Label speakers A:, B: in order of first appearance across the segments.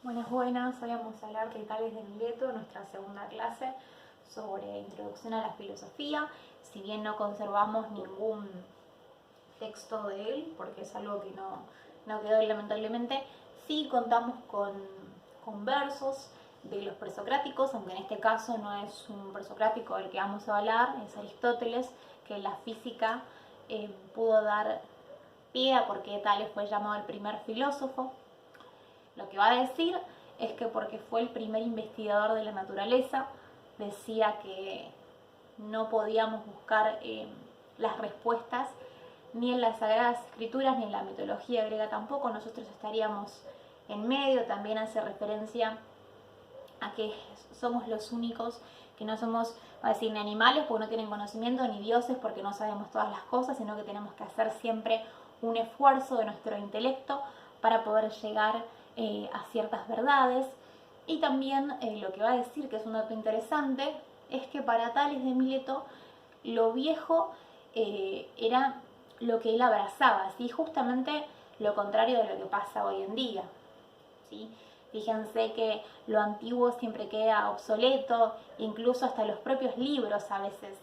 A: Buenas, buenas. Hoy vamos a hablar de Tales de Mileto, nuestra segunda clase sobre introducción a la filosofía. Si bien no conservamos ningún texto de él, porque es algo que no quedó lamentablemente, sí contamos con versos de los presocráticos, aunque en este caso no es un presocrático del que vamos a hablar, es Aristóteles, que en la física pudo dar pie a por qué Tales fue llamado el primer filósofo. Lo que va a decir es que porque fue el primer investigador de la naturaleza, decía que no podíamos buscar las respuestas ni en las Sagradas Escrituras ni en la mitología griega tampoco, nosotros estaríamos en medio. También hace referencia a que somos los únicos que no somos, va a decir, ni animales porque no tienen conocimiento, ni dioses porque no sabemos todas las cosas, sino que tenemos que hacer siempre un esfuerzo de nuestro intelecto para poder llegar a ciertas verdades. Y también lo que va a decir, que es un dato interesante, es que para Tales de Mileto lo viejo era lo que él abrazaba, ¿sí? Justamente lo contrario de lo que pasa hoy en día, ¿sí? Fíjense que lo antiguo siempre queda obsoleto, incluso hasta los propios libros a veces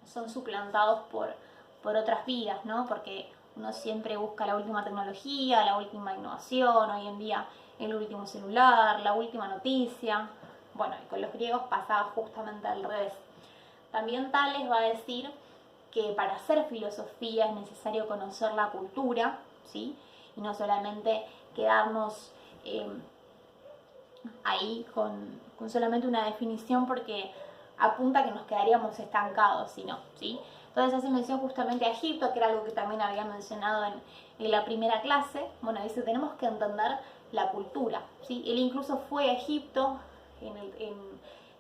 A: son suplantados por otras vías, ¿no? Porque uno siempre busca la última tecnología, la última innovación, hoy en día el último celular, la última noticia. Bueno, y con los griegos pasaba justamente al revés. También Tales va a decir que para hacer filosofía es necesario conocer la cultura, ¿sí? Y no solamente quedarnos ahí con solamente una definición, porque apunta que nos quedaríamos estancados, si no, ¿sí? Entonces hace mención justamente a Egipto, que era algo que también había mencionado en la primera clase. Bueno, dice, tenemos que entender la cultura, ¿sí? Él incluso fue a Egipto, en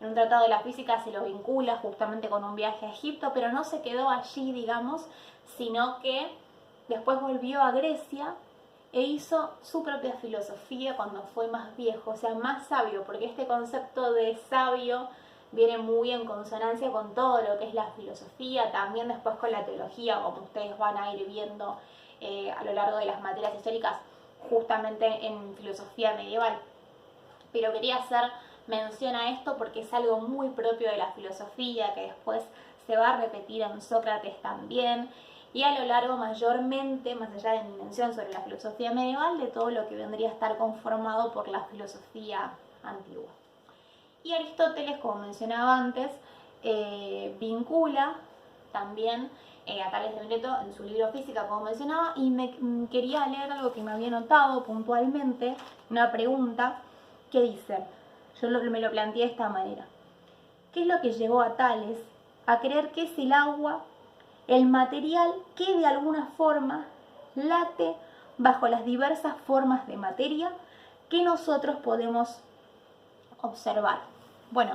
A: un tratado de la física se lo vincula justamente con un viaje a Egipto, pero no se quedó allí, digamos, sino que después volvió a Grecia e hizo su propia filosofía cuando fue más viejo, o sea, más sabio, porque este concepto de sabio viene muy en consonancia con todo lo que es la filosofía, también después con la teología, como ustedes van a ir viendo a lo largo de las materias históricas, justamente en filosofía medieval. Pero quería hacer mención a esto porque es algo muy propio de la filosofía, que después se va a repetir en Sócrates también, y a lo largo mayormente, más allá de mi mención sobre la filosofía medieval, de todo lo que vendría a estar conformado por la filosofía antigua. Y Aristóteles, como mencionaba antes, vincula también a Tales de Mileto en su libro Física, como mencionaba, y quería leer algo que me había notado puntualmente, una pregunta que dice, me lo planteé de esta manera: ¿qué es lo que llevó a Tales a creer que es el agua el material que de alguna forma late bajo las diversas formas de materia que nosotros podemos observar? Bueno,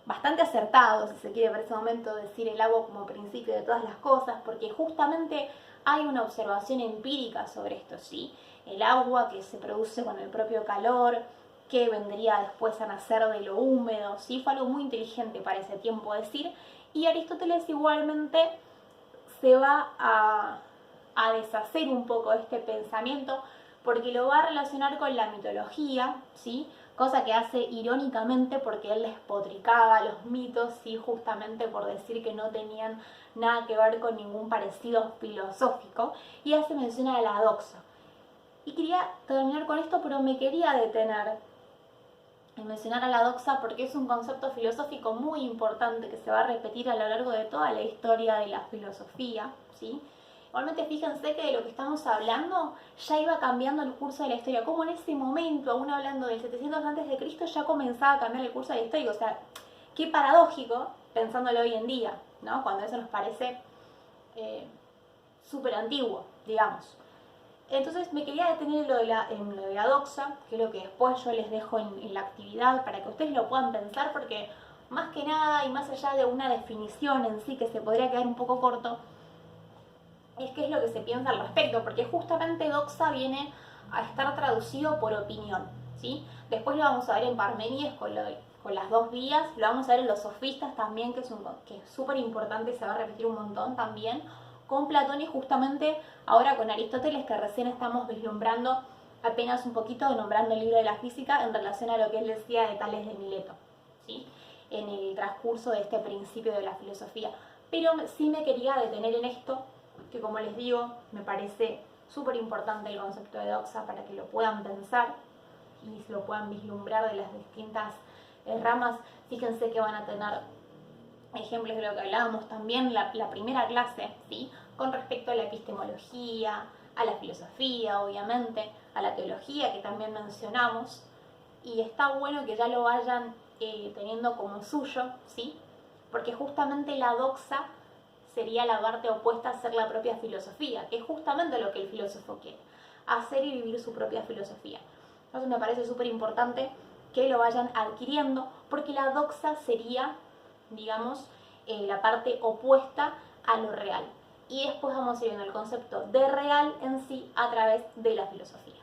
A: bastante acertado, si se quiere, para ese momento decir el agua como principio de todas las cosas, porque justamente hay una observación empírica sobre esto, ¿sí? El agua que se produce con el propio calor, que vendría después a nacer de lo húmedo, ¿sí? Fue algo muy inteligente para ese tiempo decir, y Aristóteles igualmente se va a deshacer un poco de este pensamiento, porque lo va a relacionar con la mitología, ¿sí? Cosa que hace irónicamente porque él despotricaba los mitos, ¿sí? Justamente por decir que no tenían nada que ver con ningún parecido filosófico, y hace mención a la doxa. Y quería terminar con esto, pero me quería detener en mencionar a la doxa porque es un concepto filosófico muy importante que se va a repetir a lo largo de toda la historia de la filosofía, ¿sí? Igualmente fíjense que de lo que estamos hablando ya iba cambiando el curso de la historia, como en ese momento, aún hablando del 700 a.C., ya comenzaba a cambiar el curso de la historia. O sea, qué paradójico pensándolo hoy en día, ¿no? Cuando eso nos parece súper antiguo, digamos. Entonces me quería detener en lo de la doxa, que es lo que después yo les dejo en la actividad para que ustedes lo puedan pensar, porque más que nada y más allá de una definición en sí que se podría quedar un poco corto, es qué es lo que se piensa al respecto, porque justamente doxa viene a estar traducido por opinión, ¿sí? Después lo vamos a ver en Parménides con las dos vías, lo vamos a ver en los sofistas también, que es súper importante, se va a repetir un montón también, con Platón, y justamente ahora con Aristóteles, que recién estamos vislumbrando apenas un poquito nombrando el libro de la física en relación a lo que él decía de Tales de Mileto, ¿sí? En el transcurso de este principio de la filosofía. Pero sí me quería detener en esto, que como les digo, me parece súper importante el concepto de doxa para que lo puedan pensar y lo puedan vislumbrar de las distintas ramas. Fíjense que van a tener ejemplos de lo que hablábamos también la primera clase, ¿sí? Con respecto a la epistemología, a la filosofía, obviamente, a la teología que también mencionamos, y está bueno que ya lo vayan teniendo como suyo, ¿sí? Porque justamente la doxa sería la parte opuesta a ser la propia filosofía, que es justamente lo que el filósofo quiere, hacer y vivir su propia filosofía. Entonces me parece súper importante que lo vayan adquiriendo, porque la doxa sería, digamos, la parte opuesta a lo real. Y después vamos a ir viendo el concepto de real en sí a través de la filosofía.